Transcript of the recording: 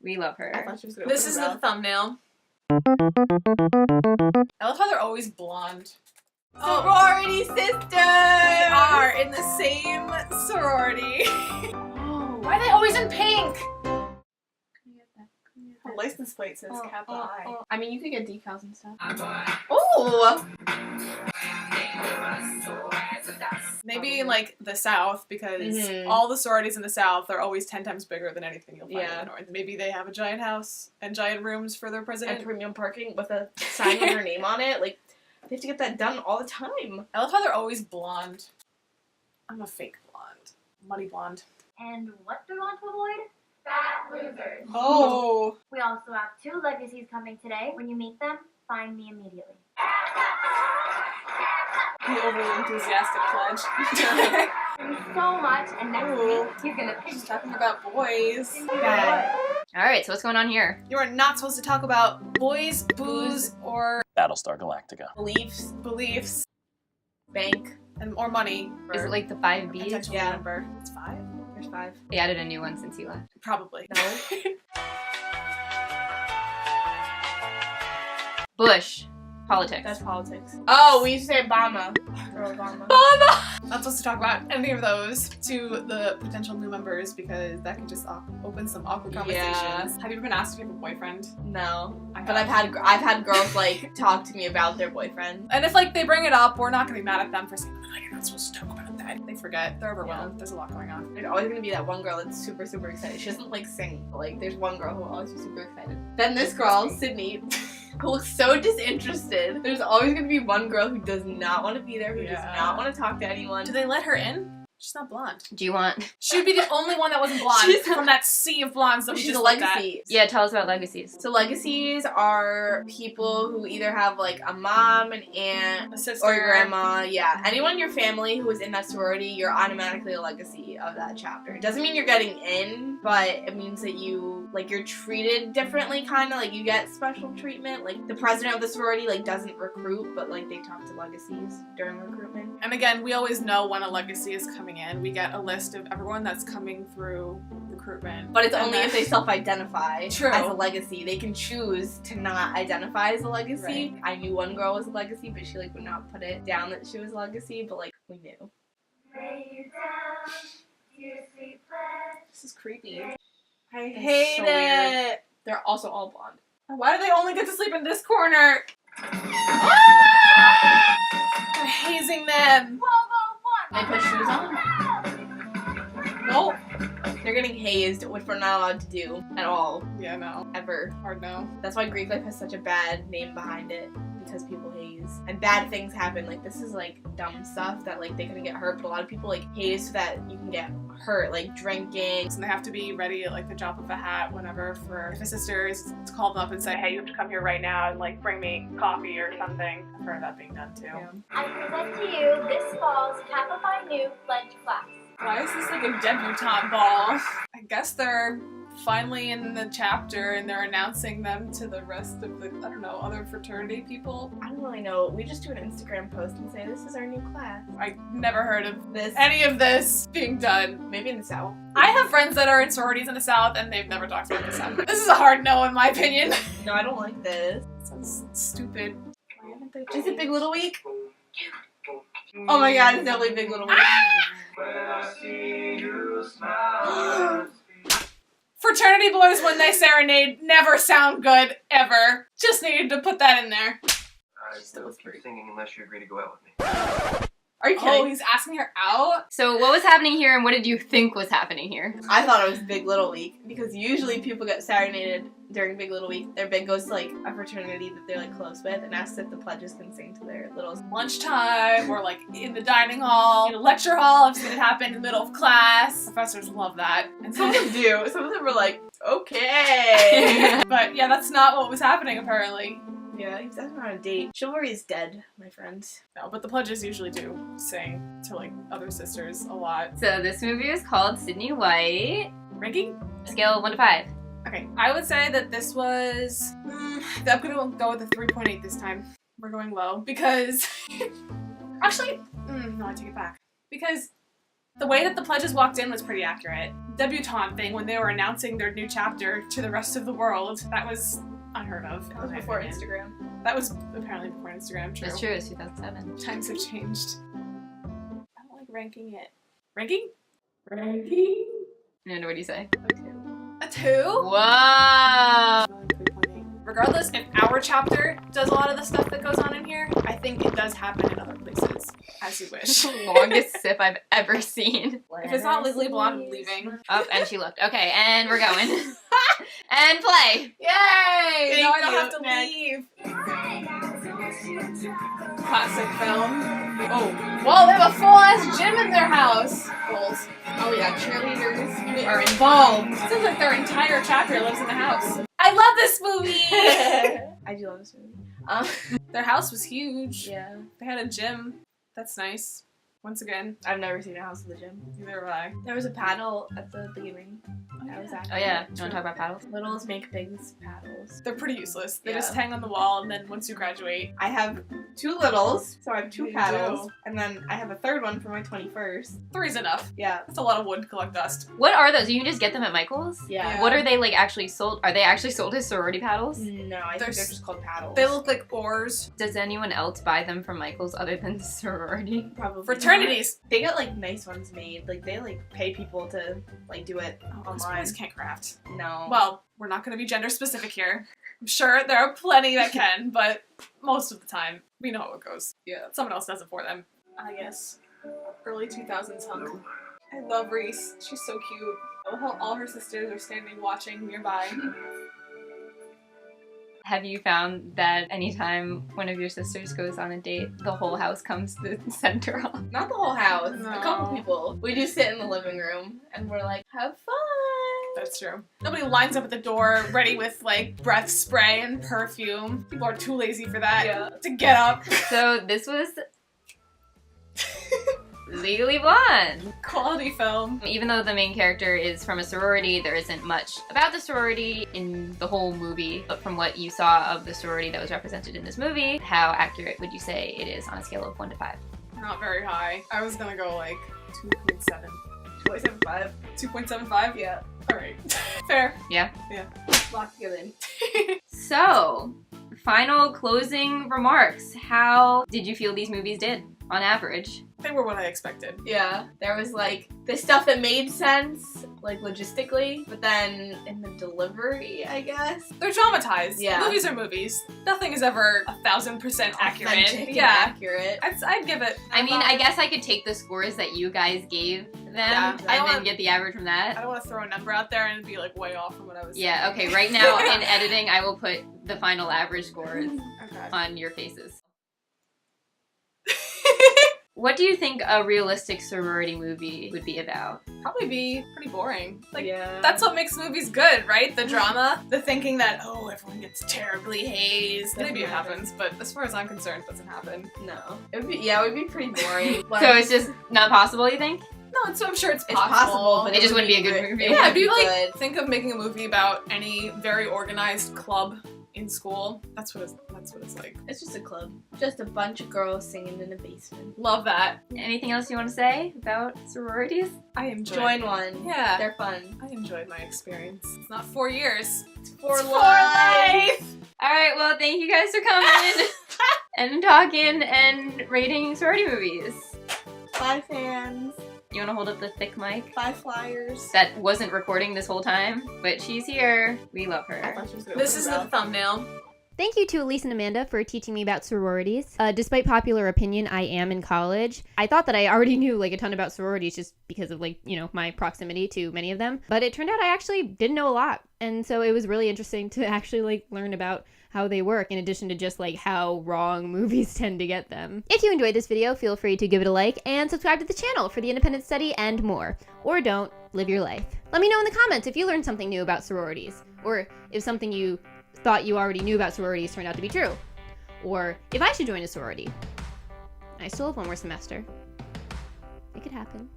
We love her. I thought she was gonna This open is her the mouth. thumbnail. I love how they're always blonde. Sorority sisters! We are in the same sorority. Oh. Why are they always in pink? Her license plate says Kappa I. I mean, you could get decals and stuff. Oh! Maybe in like the South, because all the sororities in the South are always 10 times bigger than anything you'll find in the North. Maybe they have a giant house and giant rooms for their president. And premium parking with a sign with her name on it. Like, they have to get that done all the time. I love how they're always blonde. I'm a fake blonde. Muddy blonde. And what do we want to avoid? Fat losers. Oh! We also have 2 legacies coming today. When you meet them, find me immediately. The overly enthusiastic pledge. Thank you so much, and next week you're gonna She's talking about boys. Alright, so what's going on here? You are not supposed to talk about boys, booze, or Battlestar Galactica. beliefs, Bank. or money. Is it like the 5 B's? Potential Yeah. number. It's 5? There's 5. They added a new one since you left. Probably. No. Bush. Politics. That's politics. Oh, we used to say Obama. Or Obama. Not supposed to talk about any of those to the potential new members because that can just open some awkward conversations. Yeah. Have you ever been asked if you have a boyfriend? No. I But have. I've had girls like talk to me about their boyfriend. And if like they bring it up, we're not gonna be mad at them for saying, oh, you're not supposed to talk about that. They forget. They're overwhelmed. Yeah. There's a lot going on. There's always gonna be that one girl that's super, super excited. She doesn't like sing, but like there's one girl who will always be super excited. Then this girl, Sydney, who looks so disinterested. There's always gonna be one girl who does not want to be there, who does not want to talk to anyone. Do they let her in? She's not blonde. Do you want... She would be the only one that wasn't blonde She's- from that sea of blondes that we She's just a looked at. legacy. Yeah, tell us about legacies. So legacies are people who either have like a mom, an aunt, A sister. or your grandma. Yeah, anyone in your family who is in that sorority, you're automatically a legacy of that chapter. It doesn't mean you're getting in, but it means that you're treated differently, kind of like you get special treatment. Like the president of the sorority like doesn't recruit, but like they talk to legacies during recruitment. And again, we always know when a legacy is coming in. We get a list of everyone that's coming through recruitment. But it's And only then- if they self-identify True. as a legacy. They can choose to not identify as a legacy. Right. I knew one girl was a legacy, but she like would not put it down that she was a legacy, but like we knew. lay you down, dear sweet pledge. This is creepy. I That's hate so it. weird. They're also all blonde. Why do they only get to sleep in this corner? They're hazing them. They put shoes on? Nope. They're getting hazed, which we're not allowed to do at all, Yeah, no. ever. Hard no. That's why Greek life has such a bad name behind it, because people haze. And bad things happen. Like, this is, like, dumb stuff that, like, they couldn't get hurt, but a lot of people, like, haze so that you can get hurt, like, drinking. So they have to be ready at like the drop of a hat whenever for if a sister is to call them up and say, hey, you have to come here right now and like bring me coffee or something. I've heard of that being done too. Yeah. I present to you this fall's Kappa Phi Nu pledge class. Why is this like a debutante ball? I guess they're finally in the chapter and they're announcing them to the rest of the, I don't know, other fraternity people. I don't really know. We just do an Instagram post and say, this is our new class. I never heard of This, any of this being done. maybe in the South. I have friends that are in sororities in the South and they've never talked about the South. This is a hard no in my opinion. No, I don't like this. Sounds stupid. Why haven't they Is it Big Little Week? Oh my god, it's definitely Big Little Week. Fraternity boys, when they serenade, never sound good, ever. Just needed to put that in there. I will keep singing unless you agree to go out with me. Are you Oh, kidding? he's asking her out? So what was happening here and what did you think was happening here? I thought it was Big Little Week because usually people get serenaded during Big Little Week. Their big goes to like a fraternity that they're like close with and asks if the pledges can sing to their littles. Lunchtime, or like in the dining hall, in a lecture hall, I've seen it happen in the middle of class. Professors love that. And Some of them do. Some of them were like, okay. but yeah, that's not what was happening apparently. Yeah, he's asking her on a date. Chivalry is dead, my friends. No, but the pledges usually do sing to like other sisters a lot. So this movie is called Sydney White. Ranking? Scale of 1 to 5. Okay, I would say that this was, I'm gonna go with a 3.8 this time. We're going low because, actually, no, I take it back. Because The way that the pledges walked in was pretty accurate. Debutante thing, when they were announcing their new chapter to the rest of the world, that was unheard of. That was before Instagram. That was apparently before Instagram, true. It's true, it's 2007. Times have changed. I don't like ranking it. Ranking? Ranking? No, what do you say? A 2? Whoa! Regardless if our chapter does a lot of the stuff that goes on in here, I think it does happen in other places, as you wish. The longest sip I've ever seen. If it's not Legally Blonde, I'm leaving. Oh, and she looked. Okay, and we're going. And play! Yay! Now I don't you. have to leave. Classic film. Oh, whoa, they have a full-ass gym in their house. Goals. Oh yeah, cheerleaders are involved. Seems like their entire chapter lives in the house. I love this movie! I do love this movie. Their house was huge. Yeah. They had a gym. That's nice. Once again, I've never seen a house with a gym. neither have I. There was a paddle at the beginning. That was actually. Oh yeah, you wanna talk about paddles? Littles make bigs paddles. They're pretty useless. They Yeah. just hang on the wall, and then once you graduate, I have 2 littles, so I have 2 You paddles, do. and then I have a 3rd one for my 21st. 3's enough. Yeah. That's a lot of wood to collect dust. What are those? You can just get them at Michael's? Yeah. What are they like actually sold? Are they actually sold as sorority paddles? No, I think They're they're just called paddles. They look like oars. Does anyone else buy them from Michael's other than sorority? probably Fraternities. not. They got like nice ones made. Like they like pay people to like do it Those online. boys can't craft. No. Well, we're not going to be gender specific here. I'm sure there are plenty that can, but most of the time, we know how it goes. Yeah, someone else does it for them. I guess. Early 2000s hunk. I love Reese. She's so cute. All her sisters are standing watching nearby. Have you found that anytime one of your sisters goes on a date, the whole house comes to the center off? Not the whole house. No. A couple people. We do sit in the living room and we're like, have fun. That's true. Nobody lines up at the door ready with like breath spray and perfume. People are too lazy for that to get up. So this was Legally Blonde. Quality film. Even though the main character is from a sorority, there isn't much about the sorority in the whole movie. But from what you saw of the sorority that was represented in this movie, how accurate would you say it is on a scale of 1 to 5? Not very high. I was gonna go like 2.7. 2.75. 2.75? Yeah. Alright. Fair. Yeah? Lock it in. So, final closing remarks. How did you feel these movies did, on average? They were what I expected. Yeah. There was like the stuff that made sense, like logistically, but then in the delivery, I guess. They're dramatized. Yeah. Movies are movies. Nothing is ever 1000% accurate. Authentic and Yeah. accurate. I'd give it. I mean, I guess I could take the scores that you guys gave them Yeah, and I then want- get the average from I that. don't want to throw a number out there and be like way off from what I was Yeah, saying. okay, right now in editing, I will put the final average scores Okay. on your faces. What do you think a realistic sorority movie would be about? Probably be pretty boring. Like, yeah. that's what makes movies good, right? The drama, the thinking that, oh, everyone gets terribly hazed. Maybe it happens, but as far as I'm concerned, it doesn't happen. No. It would be pretty boring. But So it's just not possible, you think? No, I'm sure it's it's possible. possible, but It just wouldn't be a good great. movie. It Yeah, wouldn't if you like good. think of making a movie about any very organized club in school, that's what it's like. It's just a club. Just a bunch of girls singing in a basement. Love that. Anything else you want to say about sororities? I enjoyed. Join one. Yeah. They're fun. I enjoyed my experience. It's not 4 years. It's for It's life. Alright, well, thank you guys for coming and talking and rating sorority movies. Bye, fans. You want to hold up the thick mic? Bye, flyers. That wasn't recording this whole time, but she's here. We love I her. thought she was gonna This open is her the mouth. thumbnail. Thank you to Elise and Amanda for teaching me about sororities. Despite popular opinion, I am in college. I thought that I already knew like a ton about sororities just because of like, you know, my proximity to many of them. But it turned out I actually didn't know a lot. And so it was really interesting to actually like learn about how they work in addition to just like how wrong movies tend to get them. If you enjoyed this video, feel free to give it a like and subscribe to the channel for the independent study and more. Or don't, live your life. Let me know in the comments if you learned something new about sororities, or if something you thought you already knew about sororities turned out to be true, or if I should join a sorority. I still have 1 more semester. It could happen.